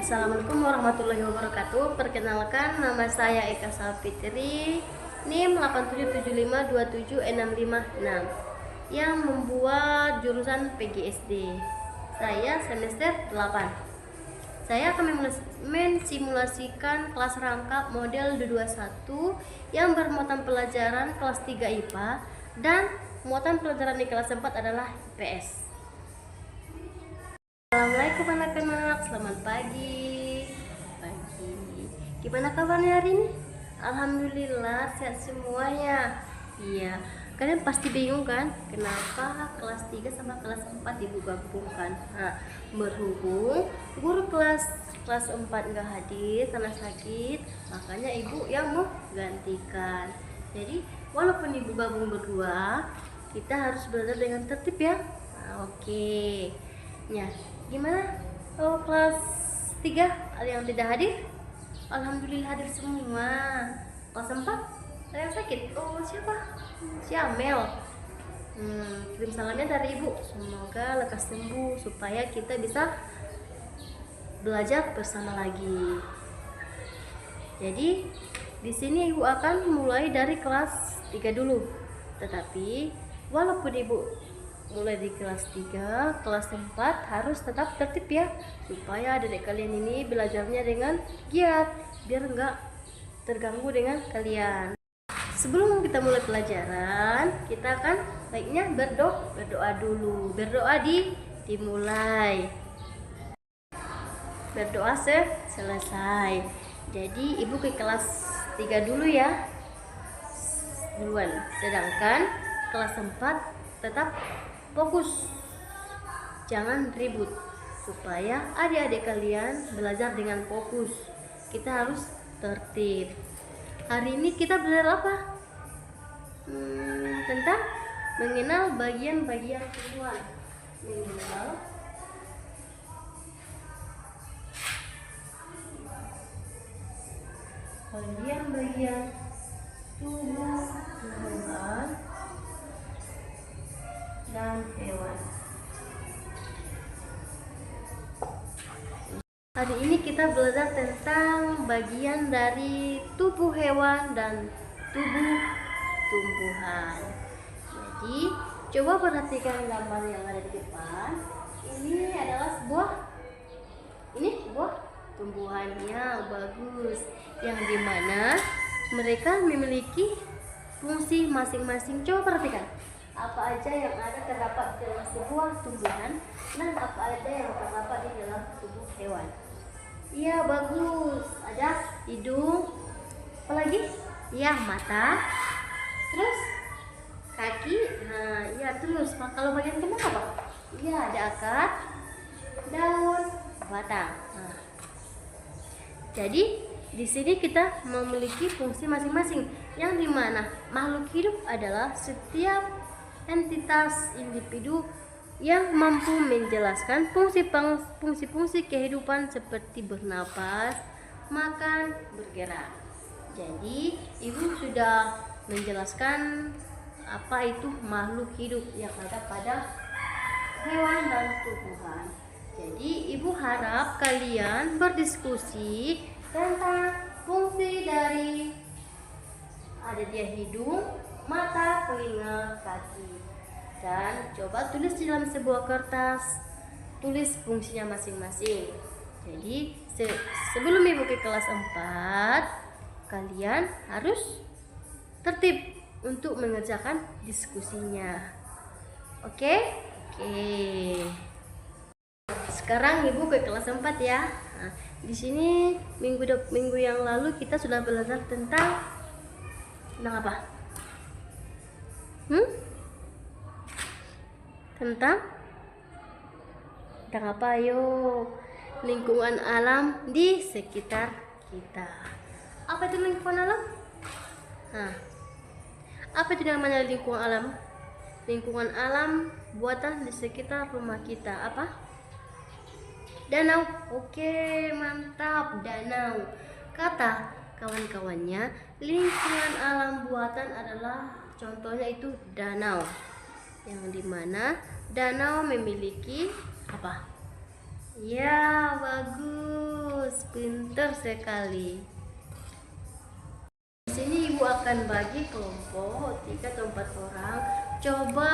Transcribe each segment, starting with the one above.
Assalamualaikum warahmatullahi wabarakatuh. Perkenalkan, nama saya Eka Salfitri, NIM 87752766 yang membuat jurusan PGSD. Saya semester 8. Saya akan mensimulasikan kelas rangkap model 221 yang bermuatan pelajaran kelas 3 IPA dan muatan pelajaran di kelas 4 adalah IPS. Assalamualaikum anak-anak, selamat pagi. Gimana kabarnya hari ini? Alhamdulillah sehat semuanya. Iya, kalian pasti bingung kan kenapa kelas 3 sama kelas 4 ibu gabungkan. Nah, berhubung guru kelas 4 nggak hadir karena sakit, makanya ibu yang mau gantikan. Jadi walaupun ibu gabung berdua, kita harus belajar dengan tertib ya. Nah, oke. Ya, gimana? Oh, kelas 3 ada yang tidak hadir? Alhamdulillah hadir semua. Kelas 4 ada yang sakit? Oh, siapa? Si Amel. Kirim salamnya dari ibu. Semoga lekas sembuh supaya kita bisa belajar bersama lagi. Jadi di sini ibu akan mulai dari kelas 3 dulu. Tetapi walaupun ibu mulai di kelas 3, kelas 4 harus tetap tertib ya, supaya adik kalian ini belajarnya dengan giat, biar enggak terganggu dengan kalian. Sebelum kita mulai pelajaran, kita akan baiknya berdoa dulu. Berdoa dimulai. Berdoa selesai. Jadi ibu ke kelas 3 dulu ya duluan, sedangkan kelas 4 tetap fokus, jangan ribut, supaya adik-adik kalian belajar dengan fokus. Kita harus tertib. Hari ini kita belajar apa? Tentang mengenal bagian-bagian tubuh. Mengenal bagian-bagian tubuh tumbuhan dan hewan. Hari ini kita belajar tentang bagian dari tubuh hewan dan tubuh tumbuhan. Jadi coba perhatikan gambar yang ada di depan. Ini adalah sebuah tumbuhannya bagus, yang dimana mereka memiliki fungsi masing-masing. Coba perhatikan apa aja yang terdapat dalam sebuah tumbuhan dan apa aja yang terdapat di dalam tubuh hewan. Iya, bagus. Ada hidung, apalagi? Iya, mata, terus kaki. Nah, iya, terus kalau bagian kepala apa? Iya, ada akar, daun, batang. Nah, jadi di sini kita memiliki fungsi masing-masing, yang dimana makhluk hidup adalah setiap entitas individu yang mampu menjelaskan fungsi-fungsi kehidupan seperti bernapas, makan, bergerak. Jadi ibu sudah menjelaskan apa itu makhluk hidup yang ada pada hewan dan tumbuhan. Jadi ibu harap kalian berdiskusi tentang fungsi dari ada dia hidung, mata, telinga, kaki, dan coba tulis di dalam sebuah kertas, tulis fungsinya masing-masing. Jadi sebelum ibu ke kelas 4, kalian harus tertib untuk mengerjakan diskusinya. Oke? Sekarang ibu ke kelas 4 ya. Nah, di sini minggu yang lalu kita sudah belajar tentang apa? Tentang apa? Ayo, lingkungan alam di sekitar kita. Apa itu lingkungan alam? Nah, apa itu namanya lingkungan alam? Lingkungan alam buatan di sekitar rumah kita. Apa? Danau. Oke, mantap, danau. Kata kawan-kawannya, lingkungan alam buatan adalah contohnya itu danau, yang dimana danau memiliki apa? Ya, bagus. bagus, pinter sekali. Di sini ibu akan bagi kelompok 3 atau 4 orang. Coba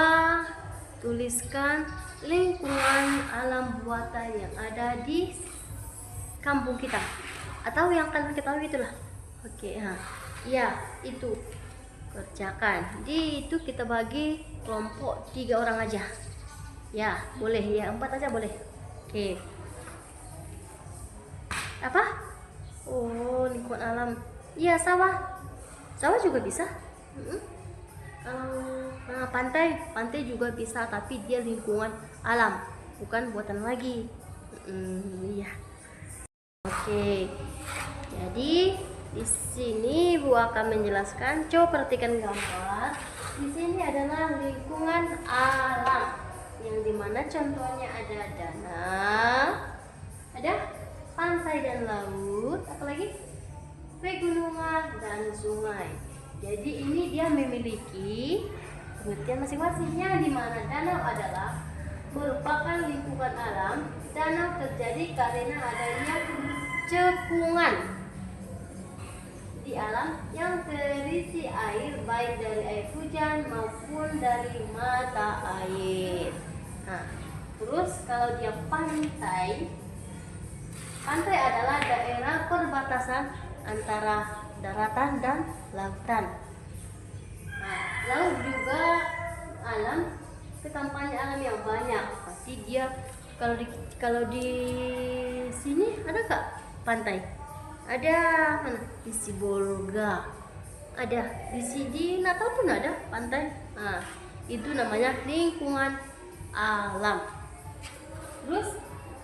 tuliskan lingkungan alam buatan yang ada di kampung kita atau yang kalian ketahui itulah. Oke, ya itu kerjakan. Jadi itu kita bagi kelompok 3 orang aja. Ya, boleh ya, 4 aja boleh. Oke. Apa? Oh, lingkungan alam. Iya, sawah. Sawah juga bisa. Kalau pantai juga bisa, tapi dia lingkungan alam, bukan buatan lagi. Iya. Oke. Jadi di sini Bu akan menjelaskan. Coba perhatikan gambar. Di sini adalah lingkungan alam, yang dimana contohnya ada danau, ada pantai dan laut, apalagi pegunungan dan sungai. Jadi ini dia memiliki pengertian masing-masing, yang dimana danau adalah merupakan lingkungan alam. Danau terjadi karena adanya cekungan di alam yang terisi air, baik dari air hujan maupun dari mata air. Terus kalau dia pantai adalah daerah perbatasan antara daratan dan lautan. Laut juga alam, ketampanan alam yang banyak. Pasti dia kalau di sini ada nggak pantai? Ada mana? Di Sibolga ada, di Natal pun ada pantai. Itu namanya lingkungan alam. Terus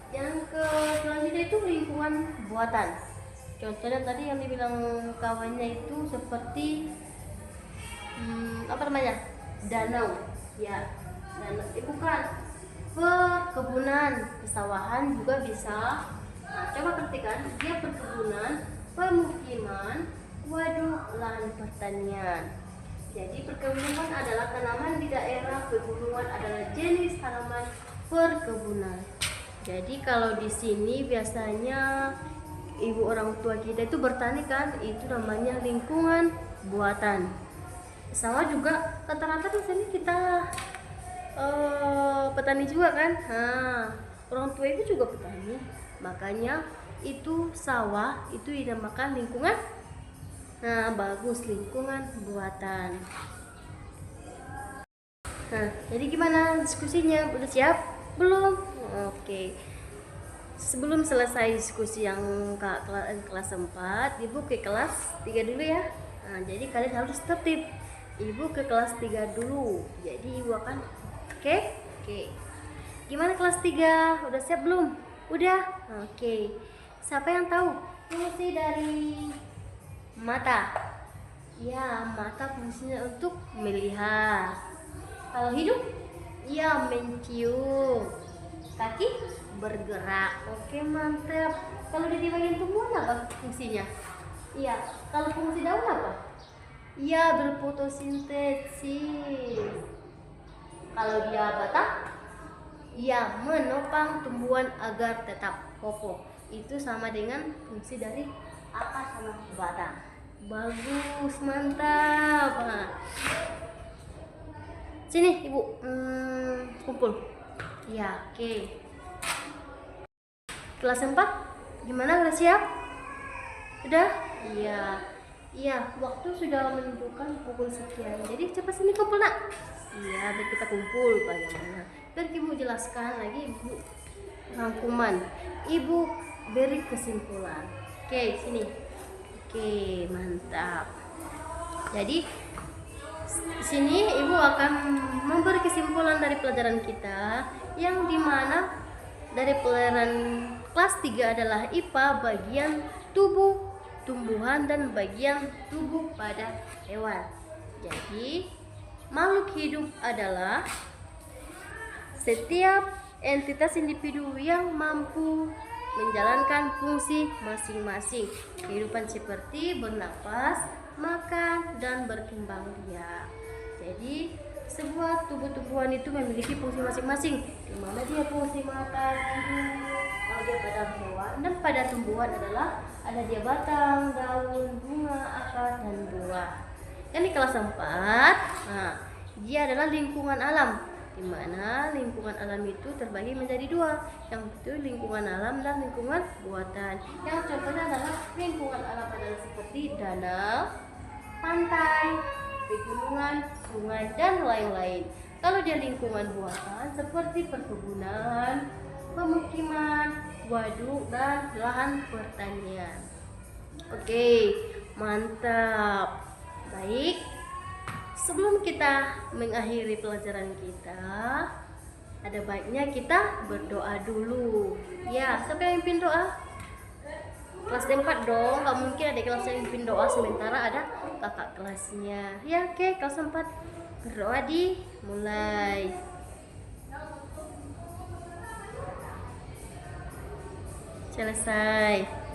yang selanjutnya itu lingkungan buatan. Contohnya tadi yang dibilang kawannya itu seperti apa namanya, danau. Ya, danau bukan, perkebunan, pesawahan juga bisa. Coba perhatikan, dia perkebunan, pemukiman, waduk, lahan pertanian. Jadi perkebunan adalah tanaman di daerah pegunungan, adalah jenis tanaman perkebunan. Jadi kalau di sini biasanya ibu orang tua kita itu bertani kan, itu namanya lingkungan buatan. Sawah juga rata-rata di sini kita petani juga kan. Orang tua itu juga petani, makanya itu sawah itu dinamakan lingkungan. Bagus, lingkungan buatan. Jadi gimana diskusinya? Udah siap belum? Oke. Sebelum selesai diskusi yang kelas 4, Ibu ke kelas 3 dulu ya. Jadi kalian harus tertib. Ibu ke kelas 3 dulu. Jadi Ibu akan Oke. Gimana kelas 3? Udah siap belum? Udah? Oke. Siapa yang tahu fungsi dari mata? Ya, mata fungsinya untuk melihat. Kalau hidup? Ya, mencium. Kaki? Bergerak. Oke, mantap. Kalau di bagian tumbuhan apa fungsinya? Iya. Kalau fungsi daun apa? Iya, berfotosintesis. Kalau dia batang? Iya, menopang tumbuhan agar tetap kokoh. Itu sama dengan fungsi dari akar sama batang. Bagus, mantap. Sini Ibu, kumpul. Ya, oke. Kelas 4 gimana, udah siap? Udah? Iya, waktu sudah menentukan pukul sekian. Jadi cepat sini kumpul nak. Iya, biar kita kumpul bagaimana. Biar Ibu jelaskan lagi, Ibu rangkuman. Ibu beri kesimpulan. Oke, sini. Oke, mantap. Jadi sini Ibu akan memberi kesimpulan dari pelajaran kita, yang dimana dari pelajaran kelas 3 adalah IPA bagian tubuh tumbuhan dan bagian tubuh pada hewan. Jadi makhluk hidup adalah setiap entitas individu yang mampu menjalankan fungsi masing-masing kehidupan, seperti bernapas, makan, dan berkembang biak. Jadi sebuah tubuh-tumbuhan itu memiliki fungsi masing-masing, di mana dia fungsi mata, hidung, dia pada hewan, dan pada tumbuhan adalah ada dia batang, daun, bunga, akar, dan buah. Dan di kelas 4, nah, dia adalah lingkungan alam, di mana lingkungan alam itu terbagi menjadi dua, yang itu lingkungan alam dan lingkungan buatan. Yang contohnya adalah lingkungan alam adalah seperti danau, pantai, pegunungan, sungai, dan lain-lain. Kalau dia lingkungan buatan seperti perkebunan, pemukiman, waduk, dan lahan pertanian. Oke, mantap. Baik, sebelum kita mengakhiri pelajaran kita, ada baiknya kita berdoa dulu. Ya, siapa yang mimpin doa? Kelas 4 dong, gak mungkin ada kelas yang mimpin doa sementara ada kakak kelasnya. Ya, oke, kelas 4 berdoa mulai. Selesai.